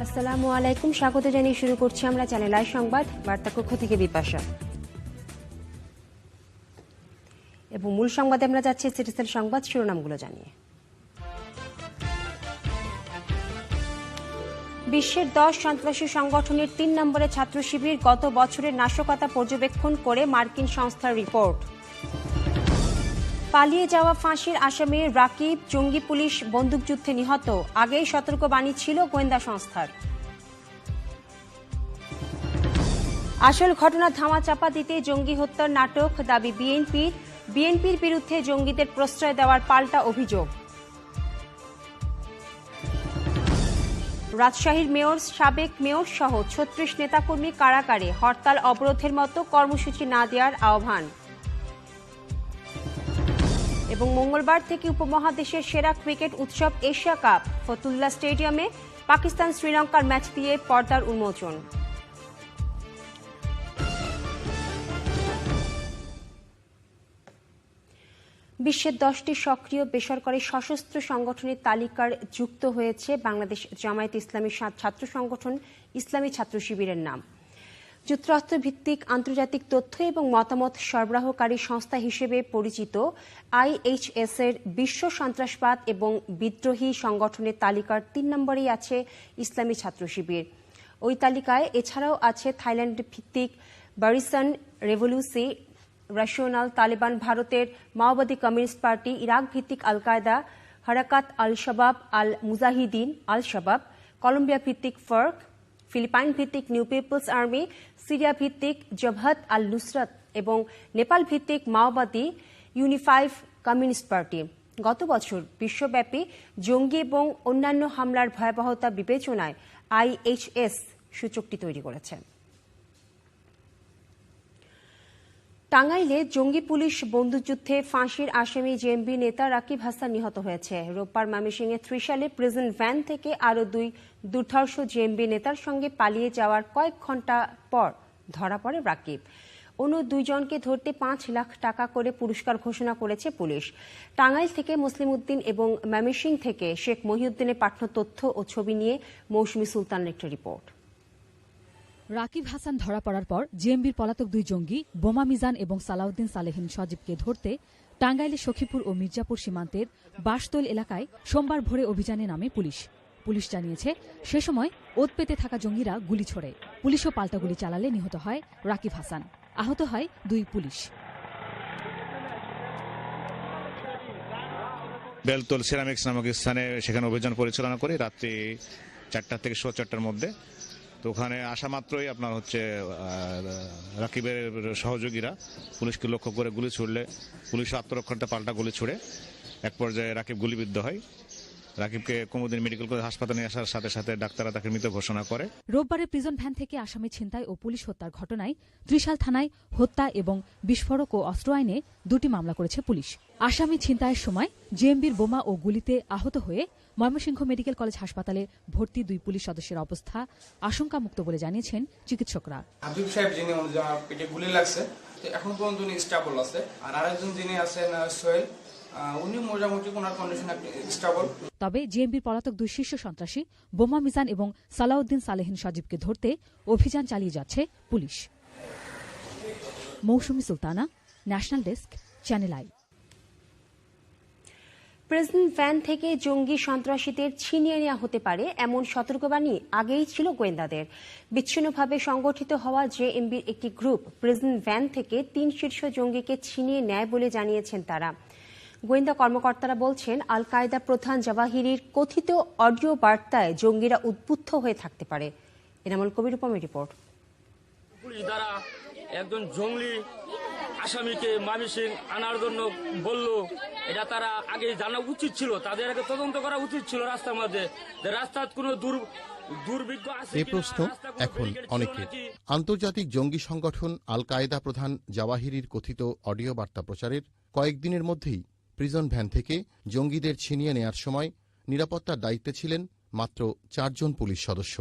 আসসালামু আলাইকুম, স্বাগত জানিয়ে শুরু করছি আমরা চ্যানেল আই সংবাদ। বার্তা কক্ষ থেকে বিপাশা এবং মূল সংবাদে আমরা যাচ্ছি সিটিসেল সংবাদ শিরোনামগুলো জানিয়ে। বিশ্বের 10 সন্ত্রাসী সংগঠনের 3 নম্বরে ছাত্র শিবির, গত বছরের নাশকতা পর্যবেক্ষণ করে মার্কিন সংস্থার রিপোর্ট। পালিয়ে যাওয়া ফাঁসির আসামি রাকিব, জঙ্গি পুলিশ বন্দুকযুদ্ধে নিহত, আগেই সতর্কবাণী ছিল গোয়েন্দা সংস্থার। আসল ঘটনা ধামাচাপা দিতে জঙ্গি হত্যার নাটক, দাবি বিএনপির বিরুদ্ধে জঙ্গিদের প্রশ্রয় দেওয়ার পাল্টা অভিযোগ। রাজশাহীর মেয়র, সাবেক মেয়র সহ 36 নেতাকর্মী কারাগারে, হরতাল অবরোধের মতো কর্মসূচি না দেওয়ার আহ্বান। এবং মঙ্গলবার থেকে উপমহাদেশের সেরা ক্রিকেট উৎসব এশিয়া কাপ, ফতুল্লা স্টেডিয়ামে পাকিস্তান শ্রীলঙ্কার ম্যাচ দিয়ে পর্দার উন্মোচন। বিশ্বের 10টি সক্রিয় বেসরকারি সশস্ত্র সংগঠনের তালিকার যুক্ত হয়েছে বাংলাদেশ জামায়াত ইসলামী ছাত্র সংগঠন ইসলামী ছাত্র শিবিরের নাম। যুক্তরাষ্ট্র ভিত্তিক আন্তর্জাতিক তথ্য এবং মতামত সরবরাহকারী সংস্থা হিসেবে পরিচিত IHS এর বিশ্ব সন্ত্রাসবাদ এবং বিদ্রোহী সংগঠনের তালিকার 3 নম্বরেই আছে ইসলামী ছাত্র শিবির। ওই তালিকায় এছাড়াও আছে থাইল্যান্ড ভিত্তিক বারিসান রেভলিউশি ন্যাশনাল, তালেবান, ভারতের মাওবাদী কমিউনিস্ট পার্টি, ইরাক ভিত্তিক আল কায়দা, হারাকাত আল শাবাব আল মুজাহিদিন আল শাবাব, কলম্বিয়া ভিত্তিক ফার্ক, ফিলিপাইন ভিত্তিক নিউ পিপলস আর্মি, সিরিয়া ভিত্তিক জবহাত আল নুসরাত এবং নেপাল ভিত্তিক মাওবাদী ইউনিফাইড কমিউনিস্ট পার্টি। গত বছর বিশ্বব্যাপী জঙ্গি এবং অন্যান্য হামলার ভয়াবহতা বিবেচনায় IHS সূচকটি তৈরি করেছে। টাঙ্গাইলে জঙ্গি পুলিশ বন্দুকযুদ্ধে ফাঁসির আসামি জেএমবি নেতা রাকিব হাসান নিহত হয়েছে। রোববার ময়মনসিংহে ত্রিশালে প্রিজন ভ্যান থেকে আরও 2 দুর্ধর্ষ জেএমবি নেতার সঙ্গে পালিয়ে যাওয়ার কয়েক ঘণ্টা পর ধরা পড়ে রাকিব। অন্য 2 জনকে ধরতে 5 লাখ টাকা করে পুরস্কার ঘোষণা করেছে পুলিশ। টাঙ্গাইল থেকে মুসলিম উদ্দিন এবং ময়মনসিংহ থেকে শেখ মহিউদ্দিনের পাঠানো তথ্য ও ছবি নিয়ে মৌসুমী সুলতানের একটি রিপোর্ট। রাকিব হাসান ধরা পড়ার পর জেএমবির পলাতক 2 জঙ্গি বোমা মিজান এবং সালাউদ্দিন সালেহিন সজীবকে ধরতে টাঙ্গাইলের সখীপুর ও মির্জাপুর সীমান্তের বাসতৈল এলাকায় সোমবার ভোরে অভিযানে নামে পুলিশ জানিয়েছে, সে সময় ওত পেতে থাকা জঙ্গিরা গুলি ছোড়ে। পুলিশও পাল্টা গুলি চালালে নিহত হয় রাকিব হাসান, আহত হয় 2 পুলিশ। বেলতল সিরামিক্স নামক স্থানে সেখানে অভিযান পরিচালনা করি রাত্রি 4টা থেকে 4:15টার মধ্যে। তো ওখানে আসা মাত্রই আপনার রাকিবের সহযোগীরা পুলিশকে লক্ষ্য করে গুলি ছুড়লে পুলিশ আত্মরক্ষার্থে পাল্টা গুলি ছুড়ে এক পর্যায়ে রাকিব গুলিবিদ্ধ হয়। রাকিবকে কুমুদিনী মেডিকেল কলেজ হাসপাতালে নিয়ে আসার সাথে সাথে ডাক্তাররা তাকে মৃত ঘোষণা করে। রোববারে প্রিজন ভ্যান থেকে আসামি ছিনতাই ও পুলিশ হত্যার ঘটনায় ত্রিশাল থানায় হত্যা এবং বিস্ফোরক ও অস্ত্র আইনে 2টি মামলা করেছে পুলিশ। আসামি ছিনতাইয়ের সময় জেএমবির বোমা ও গুলিতে আহত হয়ে ময়মনসিংহ মেডিকেল কলেজ হাসপাতালে ভর্তি 2 পুলিশ সদস্যের অবস্থা আশঙ্কামুক্ত বলে জানিয়েছেন চিকিৎসকরা। হাবিব সাহেব যিনি পেটে গুলি লাগছে, এখন পর্যন্ত উনি স্টেবল আছে। আর আরেকজন যিনি আছেন সোহেল, উনি মোটামুটি কোন কন্ডিশন স্টেবল। তবে জেএমবির পলাতক 2 শীর্ষ সন্ত্রাসী বোমা মিজান এবং সালাউদ্দিন সালেহিন সজীবকে ধরতে অভিযান চালিয়ে যাচ্ছে police. Mousumi Sultana, national desk, Channel i. Prison van থেকে জঙ্গি সন্ত্রাসীদের ছিনিয়ে নেওয়া হতে পারে এমন সতর্কবাণী আগেই ছিল গোয়েন্দাদের। বিচ্ছিন্নভাবে সংগঠিত হওয়া জেএমবির একটি গ্রুপ প্রিজন ভ্যান থেকে 3 শীর্ষ জঙ্গিকে ছিনিয়ে নেয় বলে জানিয়েছেন তারা। গোয়েন্দা কর্মকর্তারা বলছেন, আল কায়দা প্রধান জাওয়াহিরির কথিত অডিও বার্তায় জঙ্গিরা উদ্বুদ্ধ হয়ে থাকতে পারে। এনামুল কবির উপমের রিপোর্ট। পুলিশ দ্বারা একজন জঙ্গলি আসামিকে ময়মনসিংহ আনার জন্য বলল, এটা তারা আগে জানা উচিত ছিল, তাদের আগে তদন্ত করা উচিত ছিল। রাস্তার মধ্যে রাস্তার কোনো দুর্ভিক্ষ আছে এই প্রশ্ন এখন অনেকের। আন্তর্জাতিক জঙ্গি সংগঠন আল কায়দা প্রধান জাওয়াহিরির কথিত অডিও বার্তা প্রচারের কয়েকদিনের মধ্যেই প্রিজন ভ্যান থেকে জঙ্গিদের ছিনিয়ে নেয়ার সময় নিরাপত্তার দায়িত্বে ছিলেন মাত্র 4 জন পুলিশ সদস্য।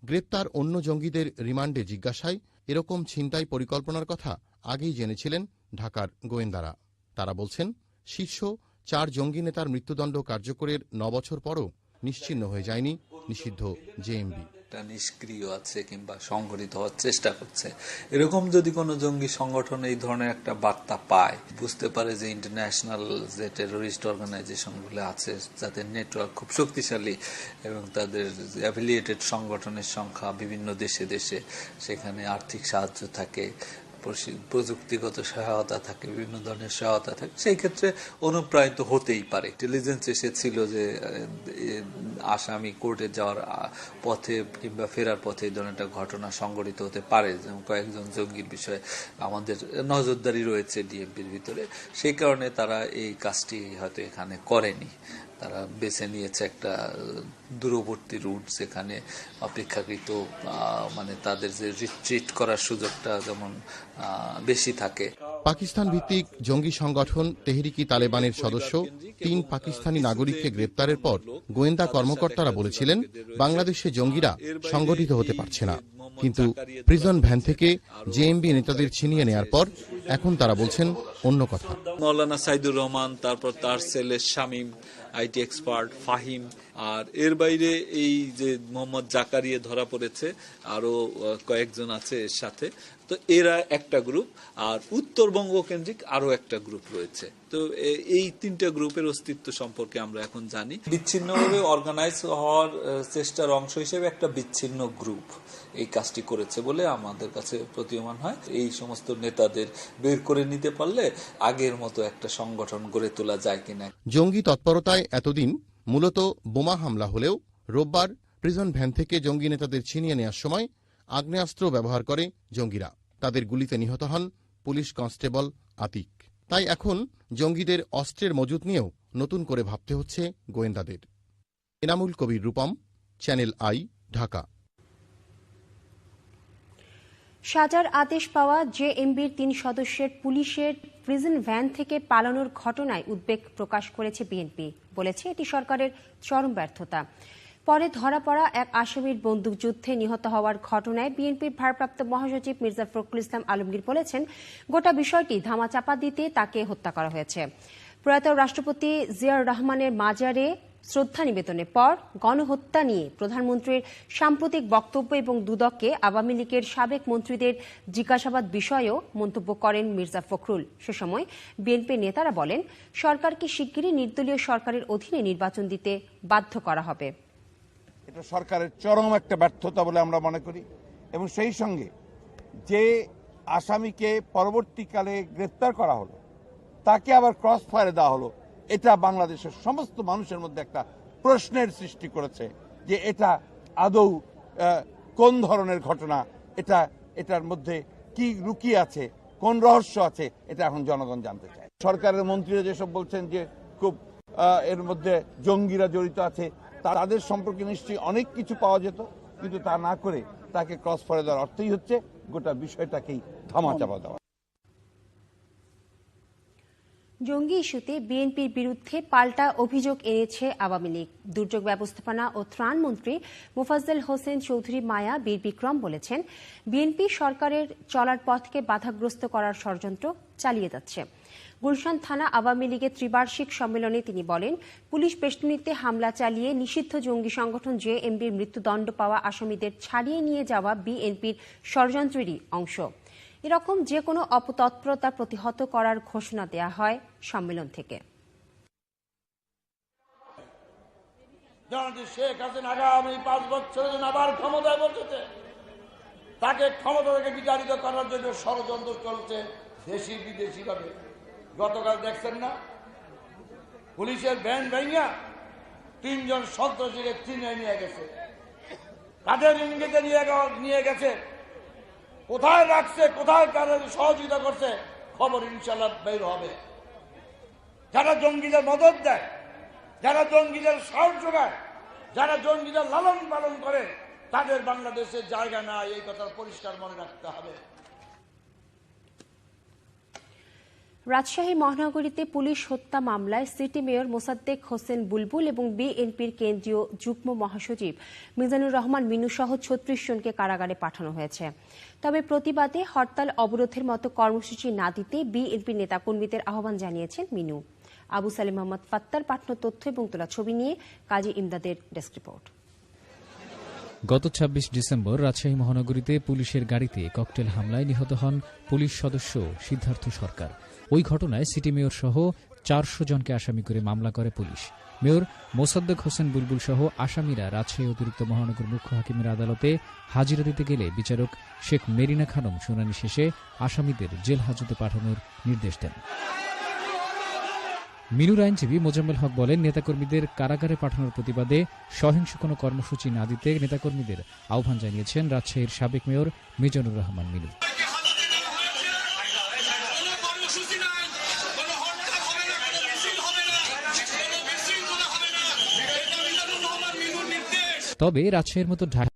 গ্রেপ্তার অন্য জঙ্গিদের রিমান্ডে জিজ্ঞাসায় এরকম ছিনতাই পরিকল্পনার কথা আগেই জেনেছিলেন ঢাকার গোয়েন্দারা। তারা বলছেন, শীর্ষ 4 জঙ্গি নেতার মৃত্যুদণ্ড কার্যকরের 9 বছর পরও নিশ্চিহ্ন হয়ে যায়নি নিষিদ্ধ জেএমবি। একটা নিষ্ক্রিয় আছে কিংবা সংগঠিত হওয়ার চেষ্টা করছে। এরকম যদি কোনো জঙ্গি সংগঠন এই ধরনের একটা বার্তা পায়, বুঝতে পারে যে ইন্টারন্যাশনাল যে টেরোরিস্ট অর্গানাইজেশনগুলো আছে যাদের নেটওয়ার্ক খুব শক্তিশালী এবং তাদের অ্যাফিলিয়েটেড সংগঠনের সংখ্যা বিভিন্ন দেশে দেশে, সেখানে আর্থিক সাহায্য থাকে, প্রযুক্তিগত সহায়তা থাকে, বিভিন্ন ধরনের সহায়তা থাকে, সেই ক্ষেত্রে অনুপ্রাণিত হতেই পারে। ইন্টেলিজেন্স এসেছিল যে আসামি কোর্টে যাওয়ার পথে কিংবা ফেরার পথে এই ধরনের একটা ঘটনা সংঘটিত হতে পারে, যেমন কয়েকজন জঙ্গির বিষয়ে আমাদের নজরদারি রয়েছে ডিএমপির ভিতরে, সেই কারণে তারা এই কাজটি হয়তো এখানে করেনি। তারা বেছে নিয়েছে একটা দূরবর্তী রুট, যেখানে অপেক্ষাকৃত মানে তাদের যে রিট্রিট করার সুযোগটা যেমন বেশি থাকে। পাকিস্তান ভিত্তিক জঙ্গি সংগঠন তেহরিকি তালেবানের সদস্য 3 পাকিস্তানি নাগরিককে গ্রেপ্তারের পর গোয়েন্দা কর্মকর্তারা বলেছিলেন বাংলাদেশে জঙ্গিরা সংগঠিত হতে পারছে না, কিন্তু প্রিজন ভ্যান থেকে জেএমবি নেতাদের ছিনিয়ে নেয়ার পর এখন তারা বলছেন অন্য কথা। মৌলানা সাইদুর রহমান, তারপর তার ছেলে শামীম, আইটি এক্সপার্ট ফাহিম, আর এর বাইরে এই যে মোহাম্মদ জাকারিয়া ধরা পড়েছে, আরো কয়েকজন আছে এর সাথে। তো এরা একটা গ্রুপ, আর উত্তরবঙ্গ কেন্দ্রিক আরো একটা গ্রুপ রয়েছে। তো এই 3টা গ্রুপের অস্তিত্ব সম্পর্কে আমরা এখন জানি। বিচ্ছিন্নভাবে অর্গানাইজ হওয়ার চেষ্টার অংশ হিসেবে একটা বিচ্ছিন্ন গ্রুপ এই কাজটি করেছে বলে আমাদের কাছে প্রতীয়মান হয়। এই সমস্ত নেতাদের বের করে নিতে পারলে আগের মতো একটা সংগঠন গড়ে তোলা যায় কিনা। জঙ্গি তৎপরতায় এতদিন মূলত বোমা হামলা হলেও রোববার প্রিজন ভ্যান থেকে জঙ্গি নেতাদের ছিনিয়ে নেওয়ার সময় আগ্নেয়াস্ত্র ব্যবহার করে জঙ্গিরা। তাদের গুলিতে নিহত হন পুলিশ কনস্টেবল আতিক। তাই এখন জঙ্গিদের অস্ত্রের মজুত নিয়েও নতুন করে ভাবতে হচ্ছে গোয়েন্দাদের। Enamul Kabir Rupam, channel I, Dhaka. সাজার আদেশ পাওয়া জেএমবির 3 সদস্যের পুলিশের প্রিজন ভ্যান থেকে পালানোর ঘটনায় উদ্বেগ প্রকাশ করেছে বিএনপি। বলেছে এটি সরকারের চরম ব্যর্থতা। পরে ধরা পড়া এক আসামির বন্দুকযুদ্ধে নিহত হওয়ার ঘটনায় বিএনপির ভারপ্রাপ্ত মহাসচিব মির্জা ফখরুল ইসলাম আলমগীর বলেছেন, গোটা বিষয়টি ধামাচাপা দিতে তাকে হত্যা করা হয়েছে। প্রয়াত রাষ্ট্রপতি জিয়াউর রহমানের মাজারে শ্রদ্ধা নিবেদনের পর গণহত্যা নিয়ে প্রধানমন্ত্রীর সাম্প্রতিক বক্তব্য এবং দুদককে আওয়ামী লীগের সাবেক মন্ত্রীদের জিজ্ঞাসাবাদ বিষয়েও মন্তব্য করেন মির্জা ফখরুল। সে সময় বিএনপির নেতারা বলেন, সরকারকে শিগগিরই নির্দলীয় সরকারের অধীনে নির্বাচন দিতে বাধ্য করা হবে। এটা সরকারের চরম একটা ব্যর্থতা বলে আমরা মনে করি, এবং সেই সঙ্গে যে আসামিকে পরবর্তীকালে গ্রেফতার করা হলো তাকে আবার ক্রস ফায়ারে দেওয়া হলো, এটা বাংলাদেশের সমস্ত মানুষের মধ্যে একটা প্রশ্নের সৃষ্টি করেছে যে এটা আদৌ কোন ধরনের ঘটনা, এটার মধ্যে কি লুকিয়ে আছে, কোন রহস্য আছে, এটা এখন জনগণ জানতে চায়। সরকারের মন্ত্রীরা যেসব বলছেন যে খুব এর মধ্যে জঙ্গিরা জড়িত আছে, তাদের সম্পর্কে নিশ্চয়ই অনেক কিছু পাওয়া যেত, কিন্তু তা না করে তাকে ক্রস ফায়ারে দেওয়ার অর্থই হচ্ছে গোটা বিষয়টাকেই ধামাচাপা দেওয়া। জঙ্গি ইস্যুতে বিএনপির বিরুদ্ধে পাল্টা অভিযোগ এনেছে আওয়ামী লীগ। দুর্যোগ ব্যবস্থাপনা ও ত্রাণ মন্ত্রী মোফাজ্জল হোসেন চৌধুরী মায়া বীর বিক্রম বলেছেন, বিএনপি সরকারের চলার পথকে বাধাগ্রস্ত করার ষড়যন্ত্র চালিয়ে যাচ্ছে। গুলশান থানা আওয়ামী লীগের ত্রিবার্ষিক সম্মেলনে তিনি বলেন, পুলিশ বেষ্টনীতে হামলা চালিয়ে নিষিদ্ধ জঙ্গি সংগঠন জেএমবির মৃত্যুদণ্ড পাওয়া আসামিদের ছাড়িয়ে নিয়ে যাওয়া বিএনপির ষড়যন্ত্রেরই অংশ। এরকম যে কোনো অপতৎপরতা প্রতিহত করার ঘোষণা দেয়া হয় সম্মেলন থেকে। শেখ হাসিনা আগামী 5 বছরের জন্য আবার ক্ষমতায় বসেছে, তাকে ক্ষমতা থেকে বিতাড়িত করার জন্য ষড়যন্ত্র চলছে দেশি বিদেশি ভাবে। গতকাল দেখছেন না, পুলিশের ভ্যান ভেঙে 3 জন সন্ত্রাসীকে চিনে নিয়ে গেছে। কাদের ইঙ্গিতে নিয়ে গেছে, কোথায় রাখছে, কোথায় কাদের সহযোগিতা করছে, খবর ইনশাল্লাহ বের হবে। যারা জঙ্গিদের মদত দেয়, যারা জঙ্গিদের সাহস যোগায়, যারা জঙ্গিদের লালন পালন করে, তাদের বাংলাদেশের জায়গা নাই, এই কথা পরিষ্কার মনে রাখতে হবে। রাজশাহী মহানগরীতে পুলিশ হত্যা মামলায় সিটি মেয়র মোসাদ্দেক হোসেন বুলবুল এবং বিএনপির কেন্দ্রীয় যুগ্ম মহাসচিব মিজানুর রহমান মিনু সহ 36 জনকে কারাগারে পাঠানো হয়েছে। তবে প্রতিবাদে হরতাল অবরোধের মতো কর্মসূচি না দিতে বিএনপি নেতাকর্মীদের আহ্বান জানিয়েছেন মিনু। আবু সালিম মোহাম্মদ ফাত্তার পাঠানো তথ্য এবং তোলা ছবি নিয়ে কাজী ইমদাদের ডেস্ক রিপোর্ট। গত ২৬ ডিসেম্বর রাজশাহী মহানগরীতে পুলিশের গাড়িতে ককটেল হামলায় নিহত হন পুলিশ সদস্য সিদ্ধার্থ সরকার। ওই ঘটনায় সিটি মেয়র সহ ৪০০ জনকে আসামি করে মামলা করে পুলিশ। মেয়র মোসাদ্দেক হোসেন বুলবুল সহ আসামিরা রাজশাহী অতিরিক্ত মহানগর মুখ্য হাকিমের আদালতে হাজিরা দিতে গেলে বিচারক শেখ মেরিনা খানম শুনানি শেষে আসামিদের জেল হাজতে পাঠানোর নির্দেশ দেন। মিনুর আইনজীবী মোজাম্মেল হক বলেন, নেতাকর্মীদের কারাগারে পাঠানোর প্রতিবাদে সহিংস কোনো কর্মসূচি না দিতে নেতাকর্মীদের আহ্বান জানিয়েছেন রাজশাহীর সাবেক মেয়র মিজানুর রহমান মিনু। তবে রাজশাহীর মতো